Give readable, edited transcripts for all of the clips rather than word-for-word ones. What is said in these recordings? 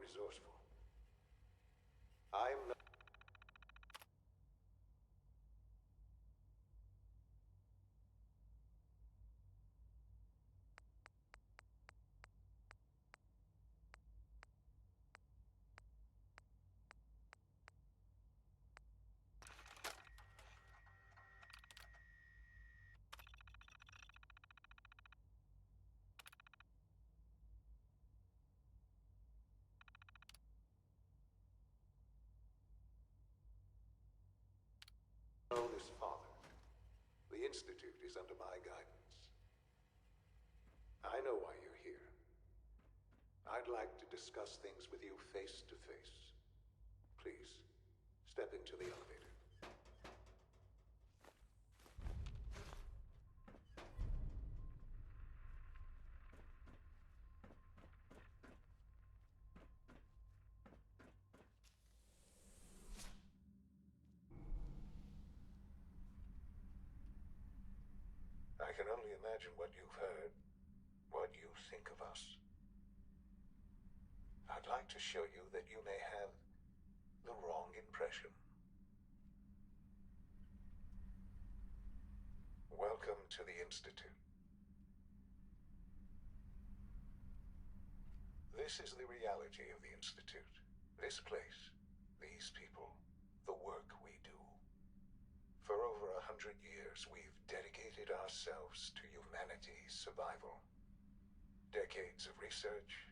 resourceful. I'm not... known as Father. The Institute is under my guidance. I know why you're here. I'd like to discuss things with you face to face. Please, step into the elevator. I can only imagine what you've heard, what you think of us. I'd like to show you that you may have the wrong impression. Welcome to the Institute. This is the reality of the Institute. This place, these people, the work we do. For over 100 years, we've dedicated ourselves to humanity's survival. Decades of research,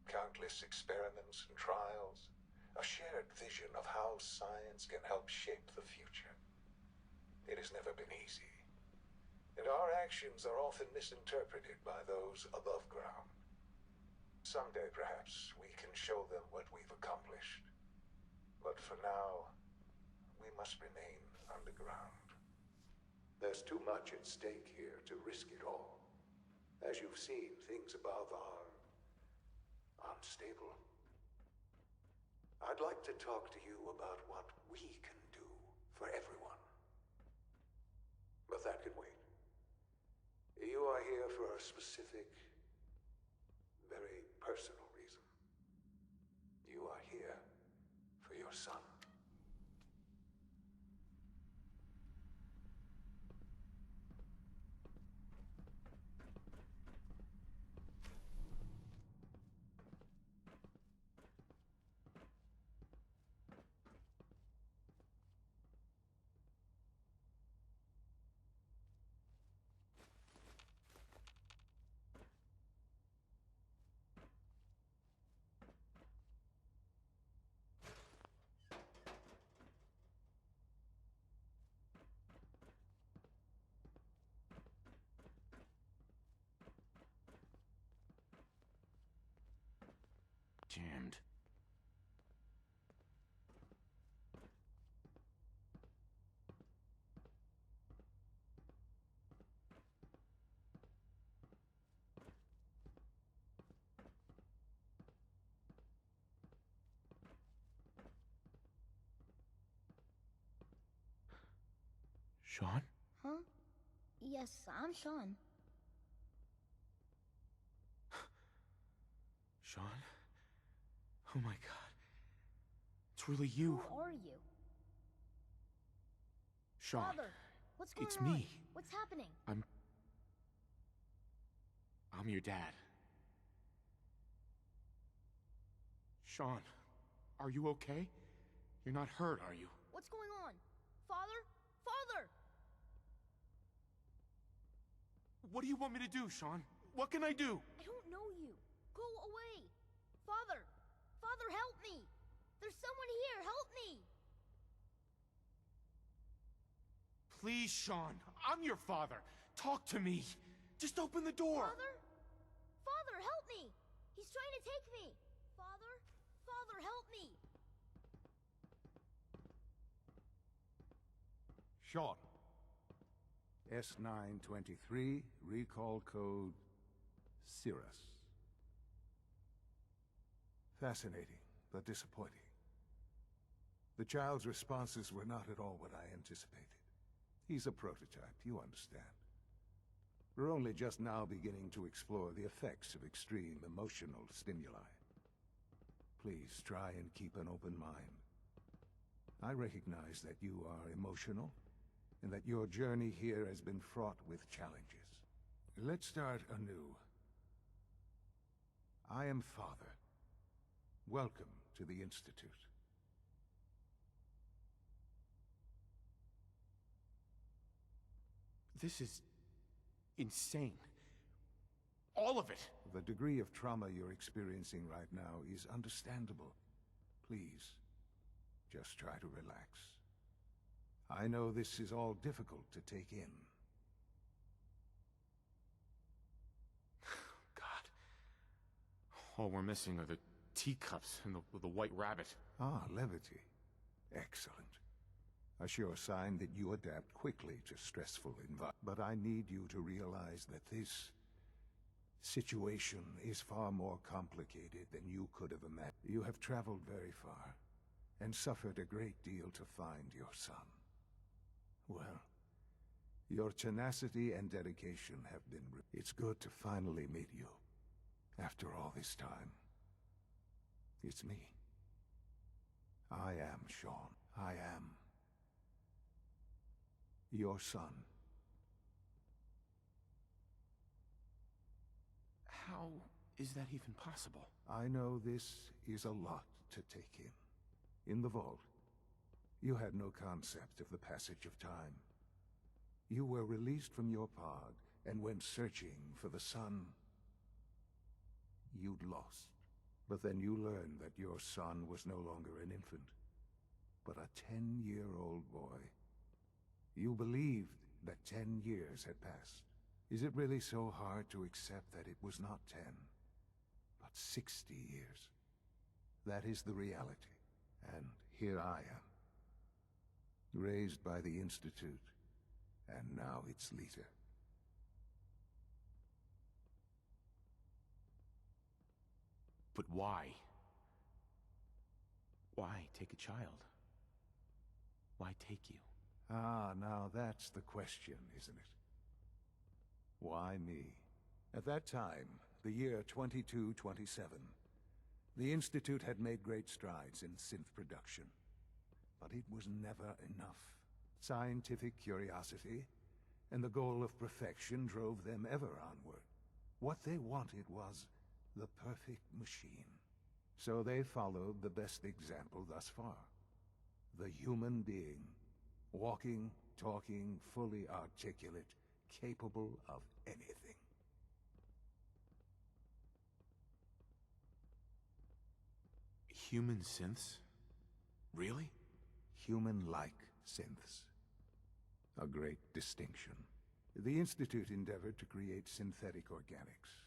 countless experiments and trials, a shared vision of how science can help shape the future. It has never been easy, and our actions are often misinterpreted by those above ground. Someday, perhaps, we can show them what we've accomplished. But for now, we must remain underground. There's too much at stake here to risk it all. As you've seen, things above are unstable. I'd like to talk to you about what we can do for everyone. But that can wait. You are here for a specific, very personal reason. You are here for your son. Jammed. Sean? Huh? Yes, I'm Sean. Sean? Oh my god. It's really you. Who are you? Sean. Father, what's going It's on? me. What's happening? I'm your dad. Sean, are you okay? You're not hurt, are you? What's going on? Father? Father! What do you want me to do, Sean? What can I do? I don't know you. Go away. Father! Father, help me! There's someone here, help me! Please, Sean. I'm your father. Talk to me. Just open the door. Father? Father, help me! He's trying to take me! Father? Father, help me! Sean. S923, recall code Cirrus. Fascinating, but disappointing. The child's responses were not at all what I anticipated. He's a prototype, you understand. We're only just now beginning to explore the effects of extreme emotional stimuli. Please try and keep an open mind. I recognize that you are emotional, and that your journey here has been fraught with challenges. Let's start anew. I am Father. Welcome to the Institute. This is insane. All of it. The degree of trauma you're experiencing right now is understandable. Please, just try to relax. I know this is all difficult to take in. God. All we're missing are the teacups and the white rabbit. Ah, levity. Excellent. A sure sign that you adapt quickly to stressful environments. But I need you to realize that this situation is far more complicated than you could have imagined. You have traveled very far, and suffered a great deal to find your son. Well, your tenacity and dedication have been... It's good to finally meet you, after all this time. It's me. I am Shaun. I am your son. How is that even possible? I know this is a lot to take in. In the vault, you had no concept of the passage of time. You were released from your pod and went searching for the son you'd lost. But then you learned that your son was no longer an infant, but a 10-year-old boy. You believed that 10 years had passed. Is it really so hard to accept that it was not 10, but 60 years? That is the reality. And here I am, raised by the Institute, and now its leader. But why? Why take a child? Why take you? Ah, now that's the question, isn't it? Why me? At that time, the year 2227, the Institute had made great strides in synth production. But it was never enough. Scientific curiosity and the goal of perfection drove them ever onward. What they wanted was the perfect machine. So they followed the best example thus far. The human being. Walking, talking, fully articulate, capable of anything. Human synths? Really? Human-like synths. A great distinction. The Institute endeavored to create synthetic organics.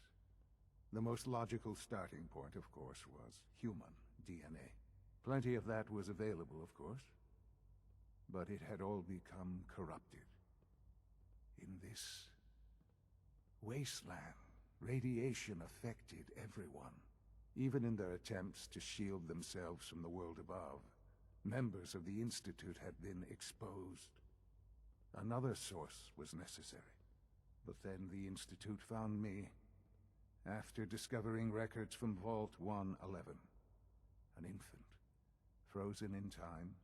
The most logical starting point, of course, was human DNA. Plenty of that was available, of course. But it had all become corrupted. In this wasteland, radiation affected everyone. Even in their attempts to shield themselves from the world above, members of the Institute had been exposed. Another source was necessary. But then the Institute found me, after discovering records from Vault 111. An infant, frozen in time,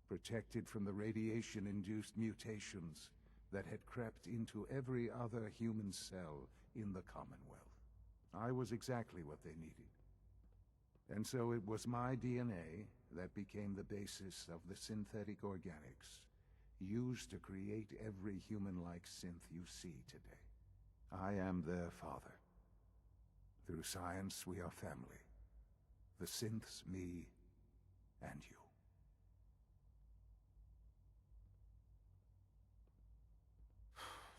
protected from the radiation-induced mutations that had crept into every other human cell in the Commonwealth. I was exactly what they needed. And so it was my DNA that became the basis of the synthetic organics used to create every human-like synth you see today. I am their father. Through science, we are family. The synths, me, and you.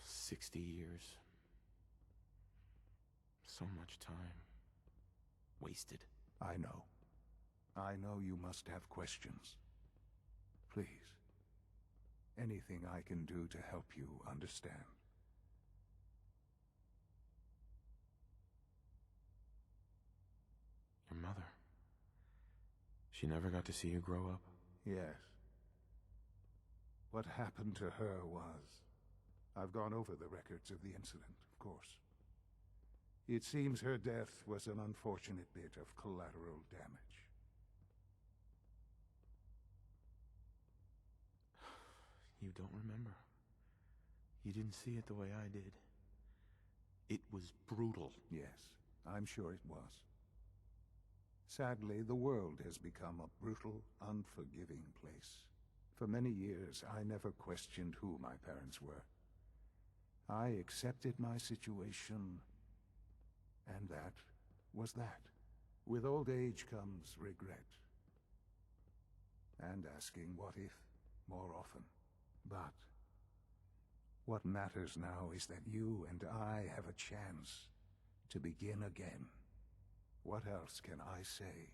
60 years. So much time. Wasted. I know. I know you must have questions. Please. Anything I can do to help you understand. Your mother. She never got to see you grow up? Yes. What happened to her was... I've gone over the records of the incident, of course. It seems her death was an unfortunate bit of collateral damage. You don't remember. You didn't see it the way I did. It was brutal. Yes, I'm sure it was. Sadly, the world has become a brutal, unforgiving place. For many years, I never questioned who my parents were. I accepted my situation, and that was that. With old age comes regret. And asking what if more often. But what matters now is that you and I have a chance to begin again. What else can I say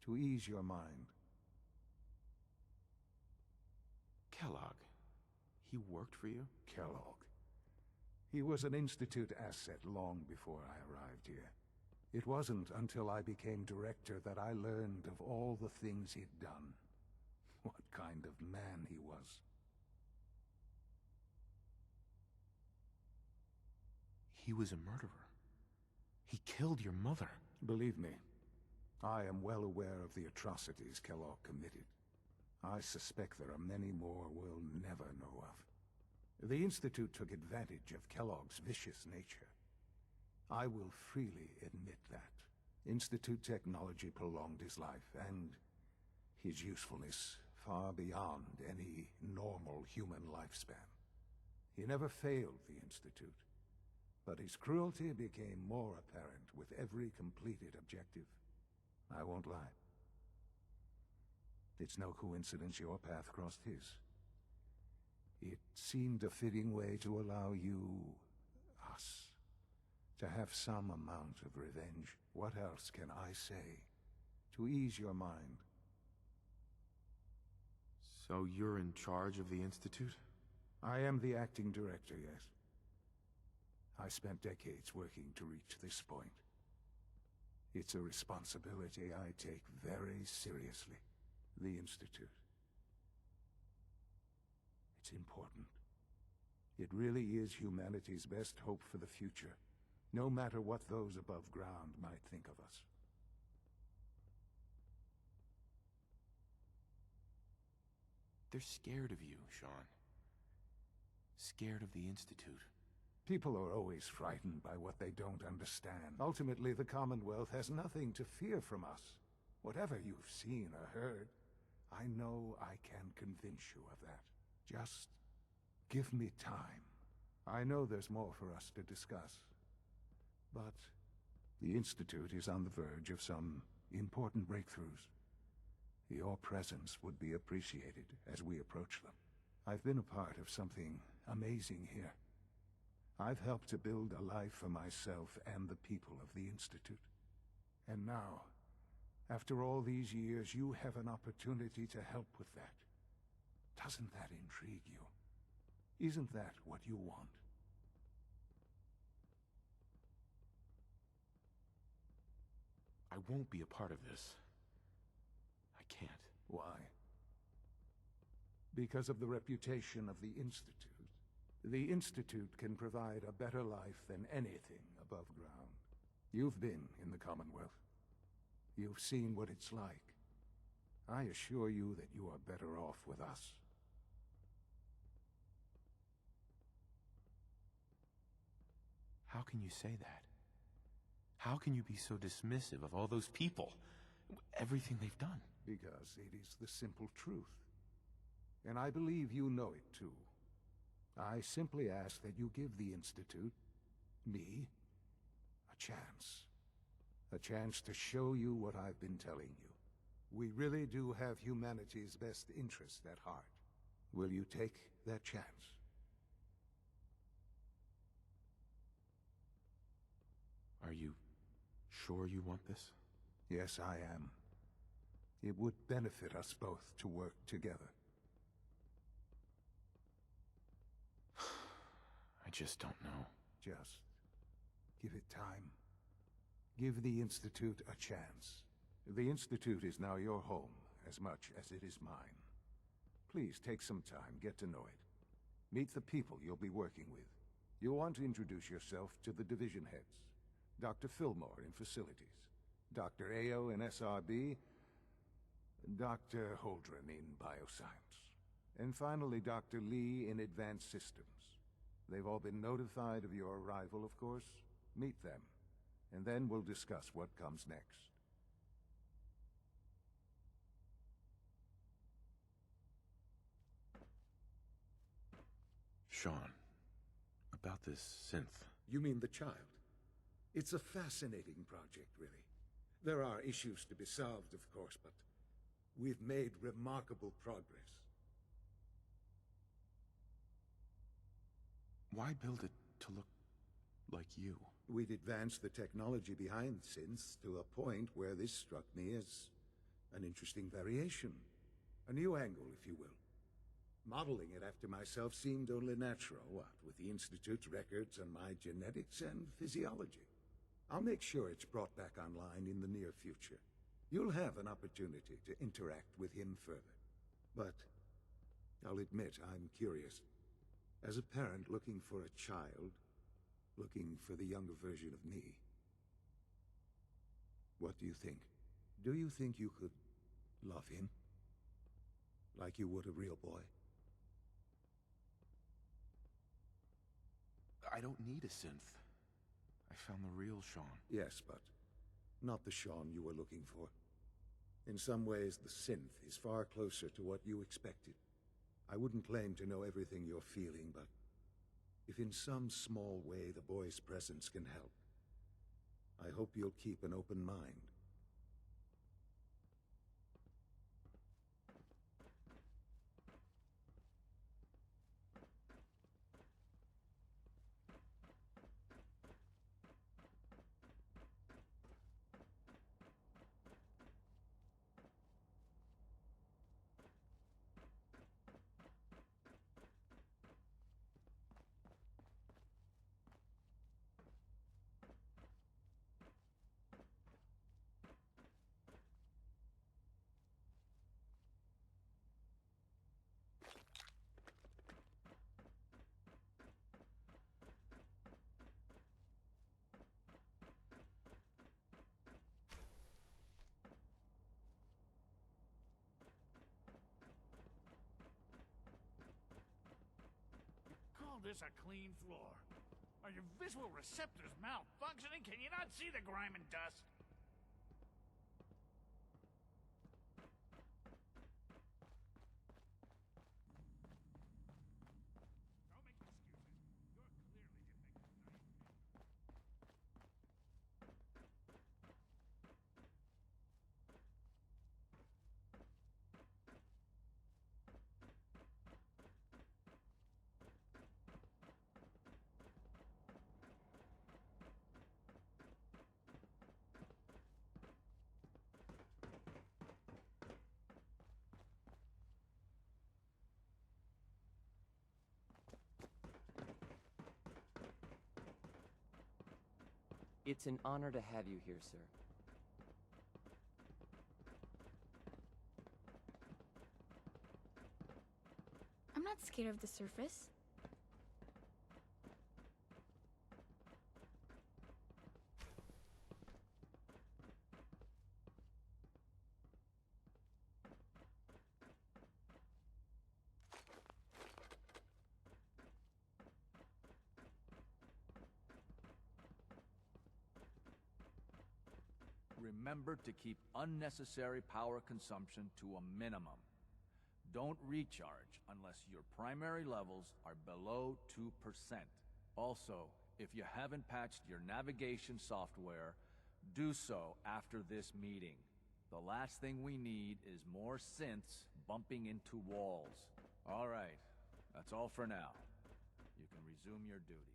to ease your mind? Kellogg. He worked for you? Kellogg. He was an Institute asset long before I arrived here. It wasn't until I became director that I learned of all the things he'd done. What kind of man he was. He was a murderer. He killed your mother. Believe me, I am well aware of the atrocities Kellogg committed. I suspect there are many more we'll never know of. The Institute took advantage of Kellogg's vicious nature. I will freely admit that. Institute technology prolonged his life, and his usefulness far beyond any normal human lifespan. He never failed the Institute, but his cruelty became more apparent with every completed objective. I won't lie. It's no coincidence your path crossed his. It seemed a fitting way to allow you, us, to have some amount of revenge. What else can I say to ease your mind? So you're in charge of the Institute? I am the acting director, yes. I spent decades working to reach this point. It's a responsibility I take very seriously. The Institute. It's important. It really is humanity's best hope for the future, no matter what those above ground might think of us. They're scared of you, Sean. Scared of the Institute. People are always frightened by what they don't understand. Ultimately, the Commonwealth has nothing to fear from us. Whatever you've seen or heard, I know I can convince you of that. Just give me time. I know there's more for us to discuss. But the Institute is on the verge of some important breakthroughs. Your presence would be appreciated as we approach them. I've been a part of something amazing here. I've helped to build a life for myself and the people of the Institute. And now, after all these years, you have an opportunity to help with that. Doesn't that intrigue you? Isn't that what you want? I won't be a part of this. I can't. Why? Because of the reputation of the Institute. The Institute can provide a better life than anything above ground. You've been in the Commonwealth. You've seen what it's like. I assure you that you are better off with us. How can you say that? How can you be so dismissive of all those people? Everything they've done? Because it is the simple truth. And I believe you know it too. I simply ask that you give the Institute, me, a chance. A chance to show you what I've been telling you. We really do have humanity's best interest at heart. Will you take that chance? Are you sure you want this? Yes, I am. It would benefit us both to work together. I just don't know. Just give it time. Give the Institute a chance. The Institute is now your home as much as it is mine. Please take some time, get to know it. Meet the people you'll be working with. You'll want to introduce yourself to the division heads. Dr. Fillmore in Facilities, Dr. Ayo in SRB, Dr. Holdren in Bioscience, and finally Dr. Lee in Advanced Systems. They've all been notified of your arrival, of course. Meet them, and then we'll discuss what comes next. Sean, about this synth. You mean the child? It's a fascinating project, really. There are issues to be solved, of course, but we've made remarkable progress. Why build it to look like you? We'd advanced the technology behind synths to a point where this struck me as an interesting variation. A new angle, if you will. Modeling it after myself seemed only natural, what with the Institute's records on my genetics and physiology. I'll make sure it's brought back online in the near future. You'll have an opportunity to interact with him further. But I'll admit I'm curious. As a parent looking for a child, looking for the younger version of me, what do you think? Do you think you could love him? Like you would a real boy? I don't need a synth. I found the real Sean. Yes, but not the Sean you were looking for. In some ways, the synth is far closer to what you expected. I wouldn't claim to know everything you're feeling, but if in some small way the boy's presence can help, I hope you'll keep an open mind. Call this a clean floor? Are your visual receptors malfunctioning? Can you not see the grime and dust? Don't make excuses. You're clearly defective. It's an honor to have you here, sir. I'm not scared of the surface. Remember to keep unnecessary power consumption to a minimum. Don't recharge unless your primary levels are below 2%. Also, if you haven't patched your navigation software, do so after this meeting. The last thing we need is more synths bumping into walls. All right, that's all for now. You can resume your duties.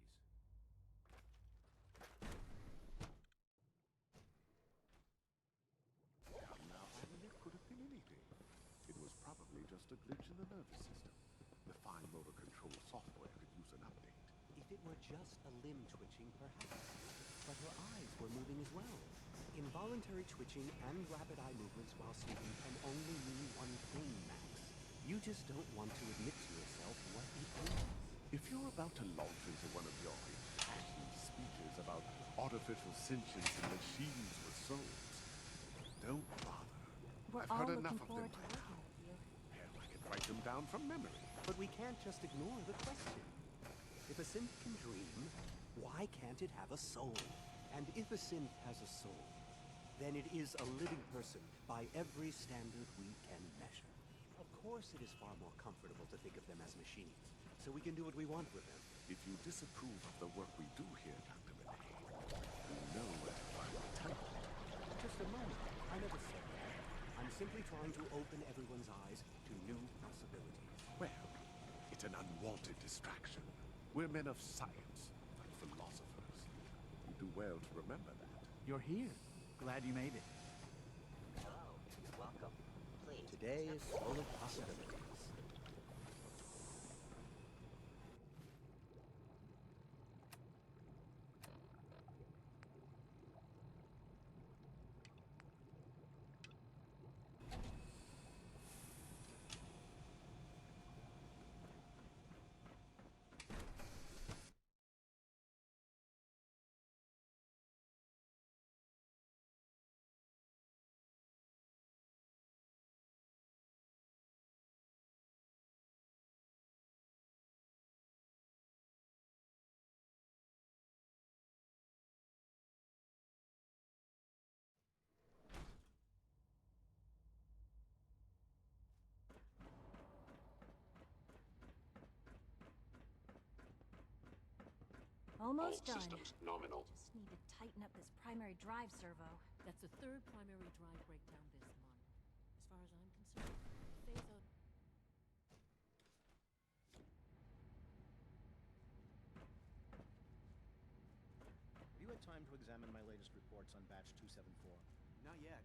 Now, it could have been anything. It was probably just a glitch in the nervous system. The fine motor control software could use an update. If it were just a limb twitching, perhaps. But her eyes were moving as well. Involuntary twitching and rapid eye movements while sleeping can only mean one thing, Max. You just don't want to admit to yourself what it is. If you're about to launch into one of your impassioned speeches about artificial sentience and machines with souls. Don't bother. We're I've all heard looking enough of them forward to by working now. with you. Hell, I can write them down from memory. But we can't just ignore the question. If a synth can dream, why can't it have a soul? And if a synth has a soul, then it is a living person by every standard we can measure. Of course it is far more comfortable to think of them as machines, so we can do what we want with them. If you disapprove of the work we do here, Dr. Minnie, you know where to find the temple. Just a moment. I never said that. I'm simply trying to open everyone's eyes to new possibilities. Well, it's an unwanted distraction. We're men of science, not philosophers. You do well to remember that. You're here. Glad you made it. Hello. Welcome. Please. Today is full of possibilities. Almost done. Systems nominal. Just need to tighten up this primary drive servo. That's the third primary drive breakdown this month. As far as I'm concerned, phase out. Have you had time to examine my latest reports on Batch 274? Not yet.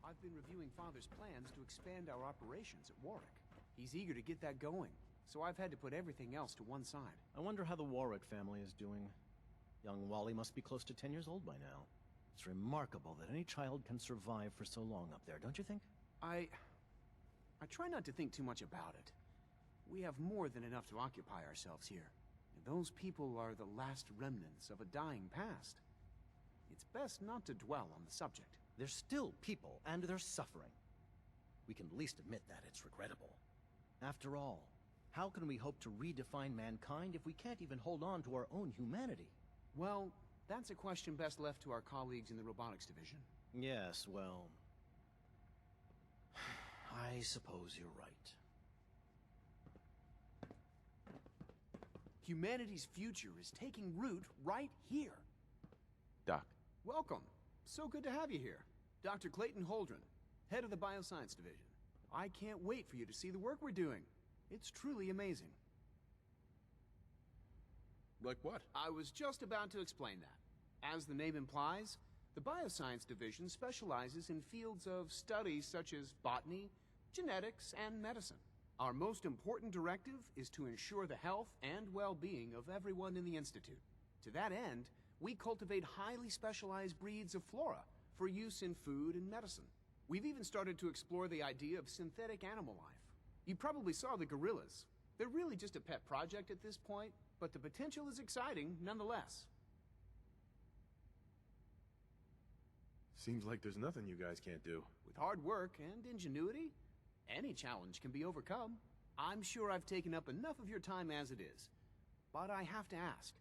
I've been reviewing Father's plans to expand our operations at Warwick. He's eager to get that going, so I've had to put everything else to one side. I wonder how the Warwick family is doing. Young Wally must be close to 10 years old by now. It's remarkable that any child can survive for so long up there, don't you think? I try not to think too much about it. We have more than enough to occupy ourselves here. And those people are the last remnants of a dying past. It's best not to dwell on the subject. They're still people, and they're suffering. We can at least admit that it's regrettable. After all, how can we hope to redefine mankind if we can't even hold on to our own humanity? Well, that's a question best left to our colleagues in the robotics division. Yes, well... I suppose you're right. Humanity's future is taking root right here. Doc. Welcome. So good to have you here. Dr. Clayton Holdren, head of the Bioscience Division. I can't wait for you to see the work we're doing. It's truly amazing. Like what? I was just about to explain that. As the name implies, the Bioscience Division specializes in fields of study such as botany, genetics, and medicine. Our most important directive is to ensure the health and well-being of everyone in the Institute. To that end, we cultivate highly specialized breeds of flora for use in food and medicine. We've even started to explore the idea of synthetic animal life. You probably saw the gorillas. They're really just a pet project at this point, but the potential is exciting nonetheless. Seems like there's nothing you guys can't do. With hard work and ingenuity, any challenge can be overcome. I'm sure I've taken up enough of your time as it is. But I have to ask,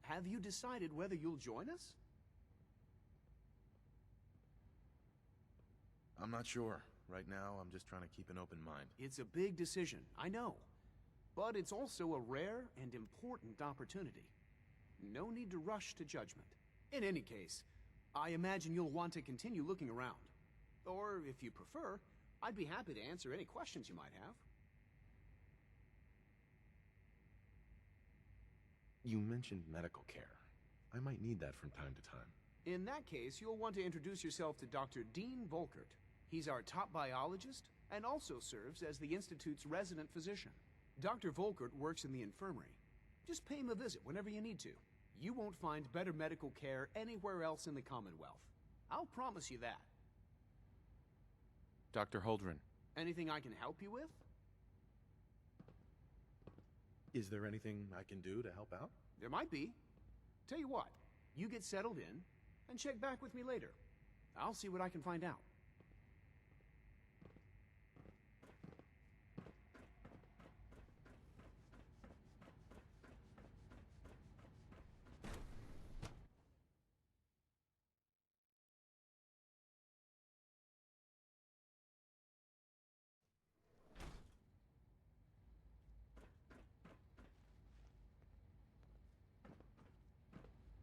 have you decided whether you'll join us? I'm not sure. Right now, I'm just trying to keep an open mind. It's a big decision, I know. But it's also a rare and important opportunity. No need to rush to judgment. In any case, I imagine you'll want to continue looking around. Or, if you prefer, I'd be happy to answer any questions you might have. You mentioned medical care. I might need that from time to time. In that case, you'll want to introduce yourself to Dr. Dean Volkert. He's our top biologist and also serves as the Institute's resident physician. Dr. Volkert works in the infirmary. Just pay him a visit whenever you need to. You won't find better medical care anywhere else in the Commonwealth. I'll promise you that. Dr. Holdren. Anything I can help you with? Is there anything I can do to help out? There might be. Tell you what, You get settled in, and check back with me later. I'll see what I can find out.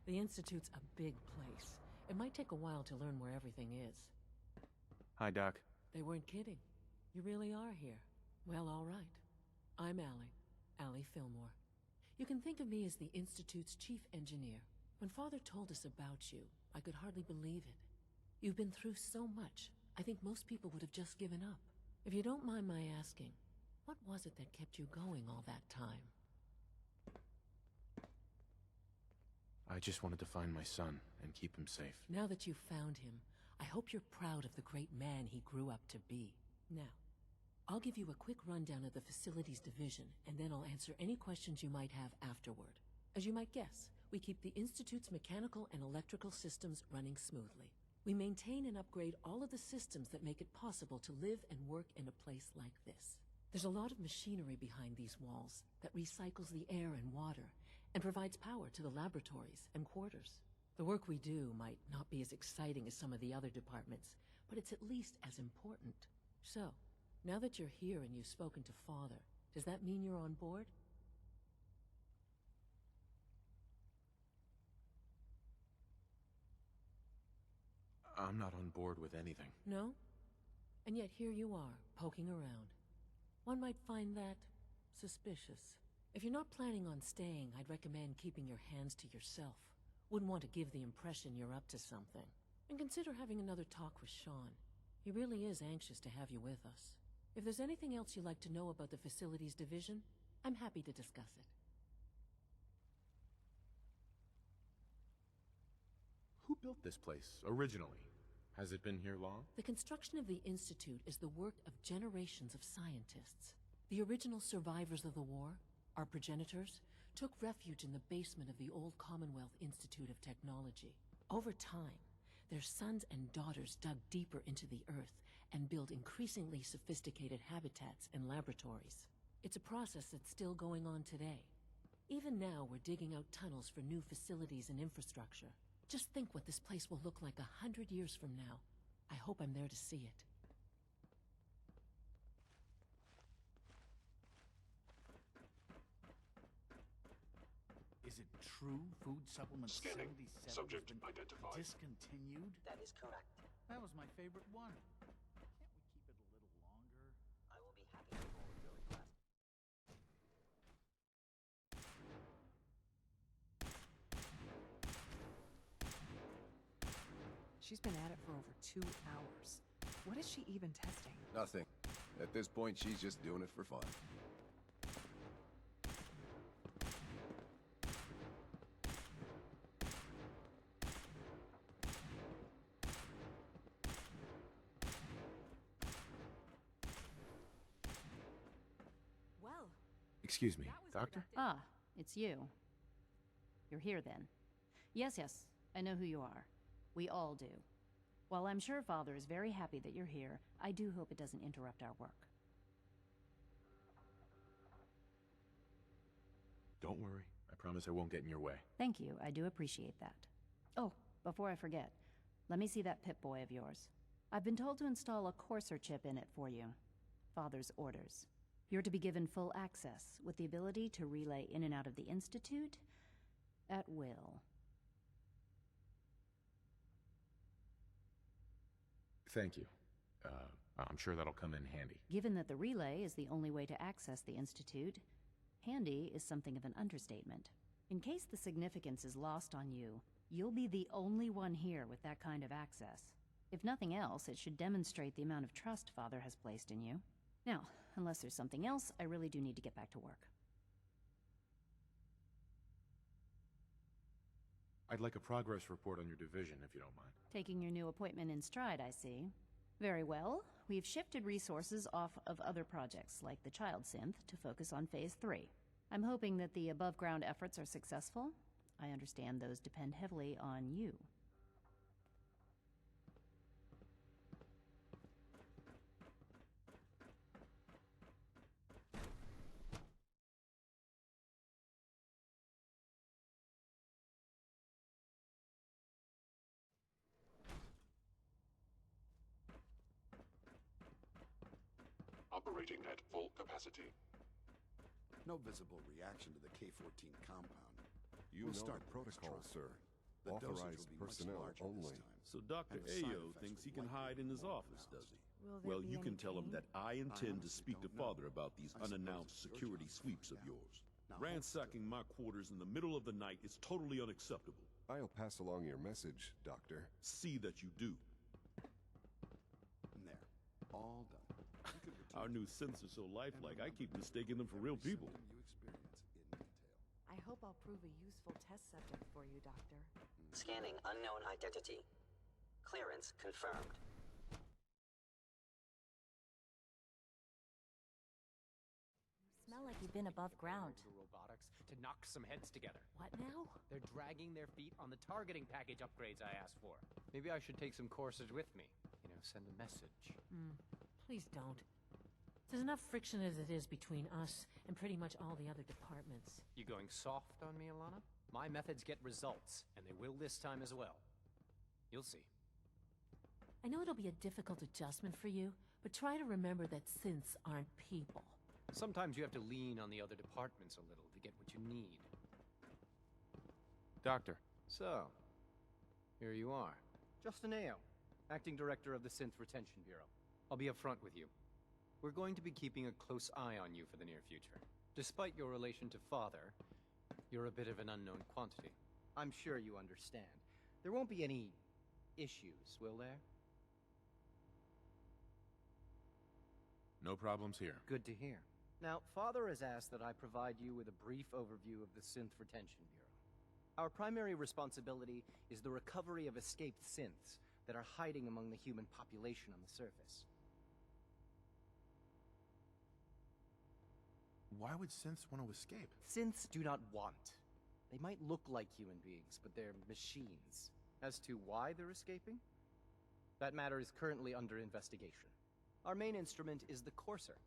The Institute's a big place. It might take a while to learn where everything is. Hi, Doc. They weren't kidding. You really are here. Well, all right. I'm Allie Fillmore. You can think of me as the Institute's chief engineer. When Father told us about you, I could hardly believe it. You've been through so much, I think most people would have just given up. If you don't mind my asking, what was it that kept you going all that time? I just wanted to find my son and keep him safe. Now that you've found him, I hope you're proud of the great man he grew up to be. Now, I'll give you a quick rundown of the Facilities Division, and then I'll answer any questions you might have afterward. As you might guess, we keep the Institute's mechanical and electrical systems running smoothly. We maintain and upgrade all of the systems that make it possible to live and work in a place like this. There's a lot of machinery behind these walls that recycles the air and water, and provides power to the laboratories and quarters. The work we do might not be as exciting as some of the other departments, but it's at least as important. So, now that you're here and you've spoken to Father, does that mean you're on board? I'm not on board with anything. No? And yet here you are, poking around. One might find that suspicious. If you're not planning on staying, I'd recommend keeping your hands to yourself. Wouldn't want to give the impression you're up to something. And consider having another talk with Sean. He really is anxious to have you with us. If there's anything else you'd like to know about the Facilities Division, I'm happy to discuss it. Who built this place, originally? Has it been here long? The construction of the Institute is the work of generations of scientists. The original survivors of the war, our progenitors, took refuge in the basement of the old Commonwealth Institute of Technology. Over time, their sons and daughters dug deeper into the earth and built increasingly sophisticated habitats and laboratories. It's a process that's still going on today. Even now, we're digging out tunnels for new facilities and infrastructure. Just think what this place will look like 100 years from now. I hope I'm there to see it. Is it true Food Supplement Scanning. 77 Subject has been identified. discontinued? That is correct. That was my favorite one. Can't we keep it a little longer? I will be happy to forward your request. She's been at it for over 2 hours. What is she even testing? Nothing. At this point, she's just doing it for fun. Well, Excuse me, Doctor? Ah, it's you. You're here then. Yes, I know who you are. We all do. While I'm sure Father is very happy that you're here, I do hope it doesn't interrupt our work. Don't worry. I promise I won't get in your way. Thank you, I do appreciate that. Oh, before I forget, let me see that Pip-Boy of yours. I've been told to install a Courser chip in it for you. Father's orders. You're to be given full access, with the ability to relay in and out of the Institute at will. Thank you. I'm sure that'll come in handy. Given that the relay is the only way to access the Institute, handy is something of an understatement. In case the significance is lost on you, you'll be the only one here with that kind of access. If nothing else, it should demonstrate the amount of trust Father has placed in you. Now, unless there's something else, I really do need to get back to work. I'd like a progress report on your division, if you don't mind. Taking your new appointment in stride, I see. Very well. We've shifted resources off of other projects, like the Child Synth, to focus on Phase 3. I'm hoping that the above-ground efforts are successful. I understand those depend heavily on you. Operating at full capacity. No visible reaction to the K-14 compound. You We'll know start the the next protocol, trial. sir. The dosage Authorized will be much personnel larger this only. time. So Dr. And the side Ayo effects thinks he will can likely hide be in his more office, does he? Will there Well, be you any can tell him pain? that I intend to honestly speak to don't know. Father about these I suppose unannounced it's your security job to sweeps of find out. yours. Now, hold Ransacking my quarters in the middle of the night is totally unacceptable. I'll pass along your message, Doctor. See that you do. And there. All done. You can return Our new synths are so lifelike, I keep mistaking them for real people. symptom you experience in detail. I hope I'll prove a useful test subject for you, Doctor. Scanning unknown identity. Clearance confirmed. Smell like you've been above ground. The robotics to knock some heads together. What now? They're dragging their feet on the targeting package upgrades I asked for. Maybe I should take some courses with me. You know, send a message. Please don't. There's enough friction as it is between us and pretty much all the other departments. You going soft on me, Alana? My methods get results, and they will this time as well. You'll see. I know it'll be a difficult adjustment for you, but try to remember that synths aren't people. Sometimes you have to lean on the other departments a little to get what you need. Doctor. So, here you are. Justin Ayo, Acting Director of the Synth Retention Bureau. I'll be upfront with you. We're going to be keeping a close eye on you for the near future. Despite your relation to Father, you're a bit of an unknown quantity. I'm sure you understand. There won't be any issues, will there? No problems here. Good to hear. Now, Father has asked that I provide you with a brief overview of the Synth Retention Bureau. Our primary responsibility is the recovery of escaped synths that are hiding among the human population on the surface. Why would synths want to escape? Synths do not want. They might look like human beings, but they're machines. As to why they're escaping? That matter is currently under investigation. Our main instrument is the Courser,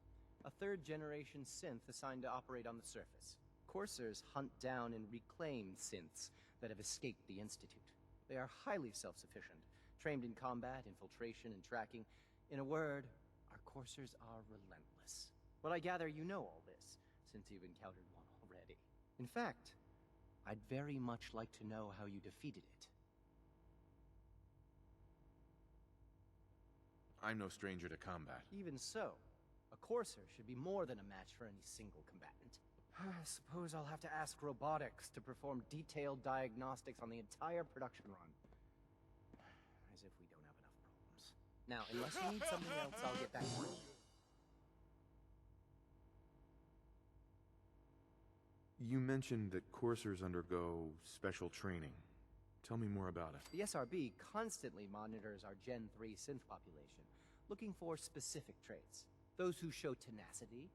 a third-generation synth assigned to operate on the surface. Coursers hunt down and reclaim synths that have escaped the Institute. They are highly self-sufficient, trained in combat, infiltration, and tracking. In a word, our Coursers are relentless. But I gather you know all this, since you've encountered one already. In fact, I'd very much like to know how you defeated it. I'm no stranger to combat. Even so, a Courser should be more than a match for any single combatant. I suppose I'll have to ask robotics to perform detailed diagnostics on the entire production run. As if we don't have enough problems. Now, unless you need something else, I'll get back to you. You mentioned that coursers undergo special training. Tell me more about it. The SRB constantly monitors our Gen 3 synth population, looking for specific traits. Those who show tenacity,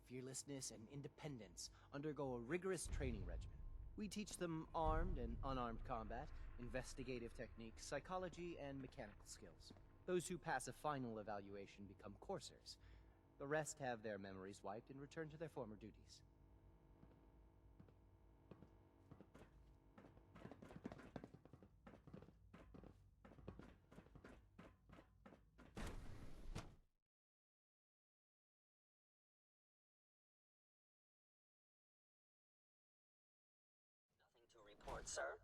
fearlessness, and independence undergo a rigorous training regimen. We teach them armed and unarmed combat, investigative techniques, psychology, and mechanical skills. Those who pass a final evaluation become coursers. The rest have their memories wiped and return to their former duties. Report, sir.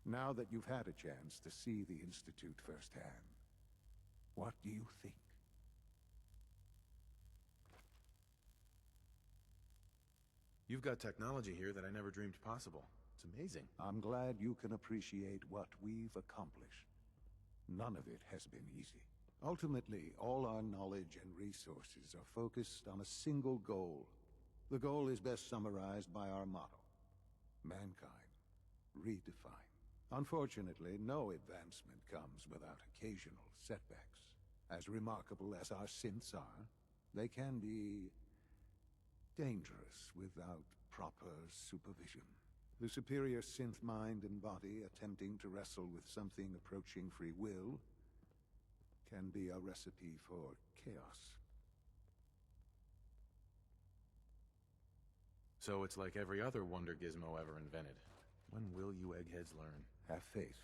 Now that you've had a chance to see the Institute firsthand, what do you think? You've got technology here that I never dreamed possible. It's amazing. I'm glad you can appreciate what we've accomplished. None of it has been easy. Ultimately, all our knowledge and resources are focused on a single goal. The goal is best summarized by our motto: mankind, redefined. Unfortunately, no advancement comes without occasional setbacks. As remarkable as our synths are, they can be dangerous without proper supervision. The superior synth mind and body attempting to wrestle with something approaching free will can be a recipe for chaos. So it's like every other wonder gizmo ever invented. When will you eggheads learn? Have faith.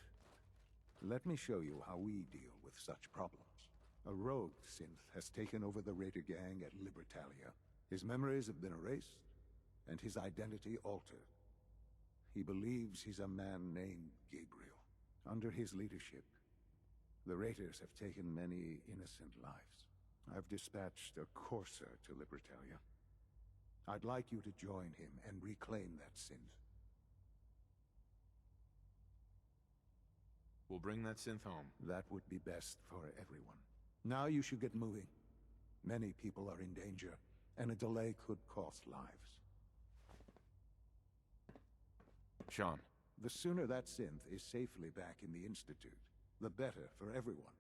Let me show you how we deal with such problems. A rogue synth has taken over the Raider gang at Libertalia. His memories have been erased, and his identity altered. He believes he's a man named Gabriel. Under his leadership, the Raiders have taken many innocent lives. I've dispatched a courser to Libertalia. I'd like you to join him and reclaim that synth. We'll bring that synth home. That would be best for everyone. Now you should get moving. Many people are in danger, and a delay could cost lives. Sean. The sooner that synth is safely back in the Institute, the better for everyone.